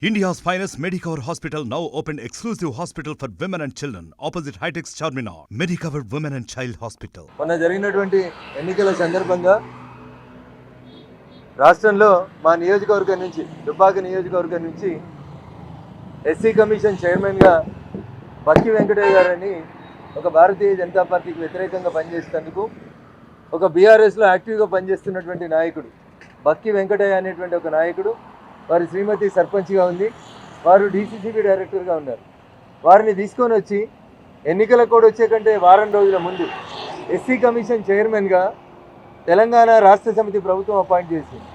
India's finest Medicover Hospital now opened exclusive hospital for women and children opposite Hightex Charminar. Medicover Women and Child Hospital. మొన్న జరిగినటువంటి ఎన్నికల సందర్భంగా రాష్ట్రంలో మా నియోజకవర్గం నుంచి దుబ్బాక నియోజకవర్గం నుంచి ఎస్సీ కమిషన్ చైర్మన్గా బక్కి వెంకటయ్య గారని ఒక భారతీయ జనతా పార్టీకి వ్యతిరేకంగా పనిచేసేందుకు ఒక బీఆర్ఎస్లో యాక్టివ్గా పనిచేస్తున్నటువంటి నాయకుడు బక్కి వెంకటయ్య అనేటువంటి ఒక నాయకుడు వారి శ్రీమతి సర్పంచ్గా ఉంది, వారు డీసీసీబీ డైరెక్టర్గా ఉన్నారు. వారిని తీసుకొని వచ్చి ఎన్నికల కోడ్ వచ్చే కంటే వారం రోజుల ముందు ఎస్సీ కమిషన్ చైర్మన్గా తెలంగాణ రాష్ట్ర సమితి ప్రభుత్వం అపాయింట్ చేసింది.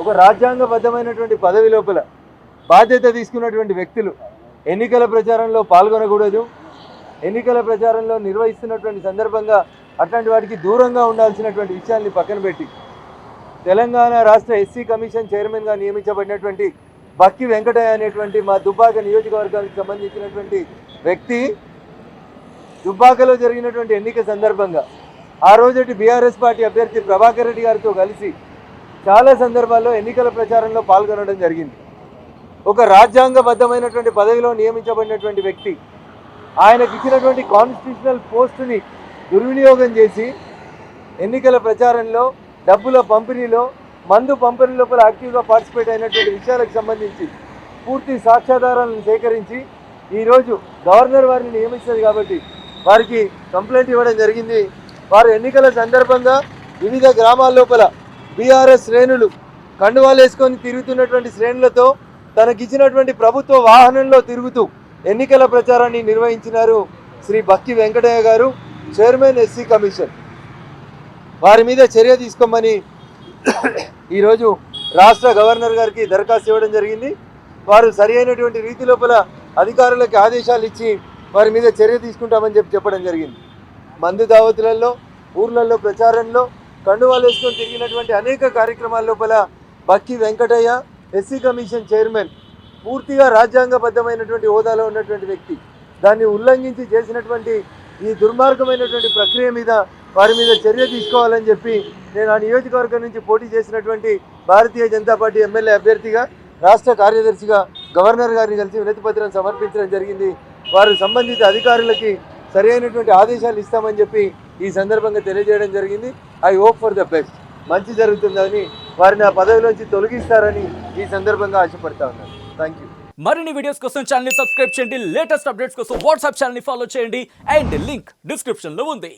ఒక రాజ్యాంగబద్ధమైనటువంటి పదవి లోపల బాధ్యత తీసుకున్నటువంటి వ్యక్తులు ఎన్నికల ప్రచారంలో పాల్గొనకూడదు, ఎన్నికల ప్రచారంలో నిర్వహిస్తున్నటువంటి సందర్భంగా అట్లాంటి వాటికి దూరంగా ఉండాల్సినటువంటి విషయాన్ని పక్కన పెట్టి తెలంగాణ రాష్ట్ర ఎస్సీ కమిషన్ చైర్మన్గా నియమించబడినటువంటి బక్కి వెంకటయ్య అనేటువంటి మా దుబ్బాక నియోజకవర్గానికి సంబంధించినటువంటి వ్యక్తి దుబ్బాకలో జరిగినటువంటి ఎన్నిక సందర్భంగా ఆ రోజటి బీఆర్ఎస్ పార్టీ అభ్యర్థి ప్రభాకర్ రెడ్డి గారితో కలిసి చాలా సందర్భాల్లో ఎన్నికల ప్రచారంలో పాల్గొనడం జరిగింది. ఒక రాజ్యాంగబద్ధమైనటువంటి పదవిలో నియమించబడినటువంటి వ్యక్తి ఆయనకి ఇచ్చినటువంటి కాన్స్టిట్యూషనల్ పోస్టుని దుర్వినియోగం చేసి ఎన్నికల ప్రచారంలో డబ్బుల పంపిణీలో మందు పంపిణీ లోపల యాక్టివ్గా పార్టిసిపేట్ అయినటువంటి విషయాలకు సంబంధించి పూర్తి సాక్ష్యాధారాలను సేకరించి ఈరోజు గవర్నర్ వారిని నియమిస్తుంది కాబట్టి వారికి కంప్లైంట్ ఇవ్వడం జరిగింది. వారు ఎన్నికల సందర్భంగా వివిధ గ్రామాల లోపల బీఆర్ఎస్ శ్రేణులు కండువాలు వేసుకొని తిరుగుతున్నటువంటి శ్రేణులతో తనకిచ్చినటువంటి ప్రభుత్వ వాహనంలో తిరుగుతూ ఎన్నికల ప్రచారాన్ని నిర్వహించినారు శ్రీ బక్కి వెంకటయ్య గారు, చైర్మన్ ఎస్సీ కమిషన్. వారి మీద చర్య తీసుకోమని ఈరోజు రాష్ట్ర గవర్నర్ గారికి దరఖాస్తు ఇవ్వడం జరిగింది. వారు సరి అయినటువంటి రీతి లోపల అధికారులకి ఆదేశాలు ఇచ్చి వారి మీద చర్య తీసుకుంటామని చెప్పడం జరిగింది. మందు దావతులలో, ఊర్లలో ప్రచారంలో కండువాలు వేసుకొని తిరిగినటువంటి అనేక కార్యక్రమాల లోపల బక్కి వెంకటయ్య ఎస్సీ కమిషన్ చైర్మన్ పూర్తిగా రాజ్యాంగబద్ధమైనటువంటి హోదాలో ఉన్నటువంటి వ్యక్తి దాన్ని ఉల్లంఘించి చేసినటువంటి ఈ దుర్మార్గమైనటువంటి ప్రక్రియ మీద వారి మీద చర్య తీసుకోవాలని చెప్పి నేను ఆ నియోజకవర్గం నుంచి పోటీ చేసినటువంటి భారతీయ జనతా పార్టీ ఎమ్మెల్యే అభ్యర్థిగా రాష్ట్ర కార్యదర్శిగా గవర్నర్ గారిని కలిసి వినతిపత్రం సమర్పించడం జరిగింది. వారు సంబంధిత అధికారులకి సరి అయినటువంటి ఆదేశాలు ఇస్తామని చెప్పి ఈ సందర్భంగా తెలియజేయడం జరిగింది. I hope for the best, మంచి జరుగుతుందని, వారిని ఆ పదవిలోంచి తొలగిస్తారని ఈ సందర్భంగా ఆశపడతా ఉన్నాను. Thank you. మరిన్ని వీడియోస్ కోసం ఛానల్ ని సబ్స్క్రైబ్ చేయండి, లేటెస్ట్ అప్డేట్స్ కోసం వాట్సాప్ ఛానల్ ని ఫాలో చేయండి అండ్ లింక్ డిస్క్రిప్షన్ లో ఉంది.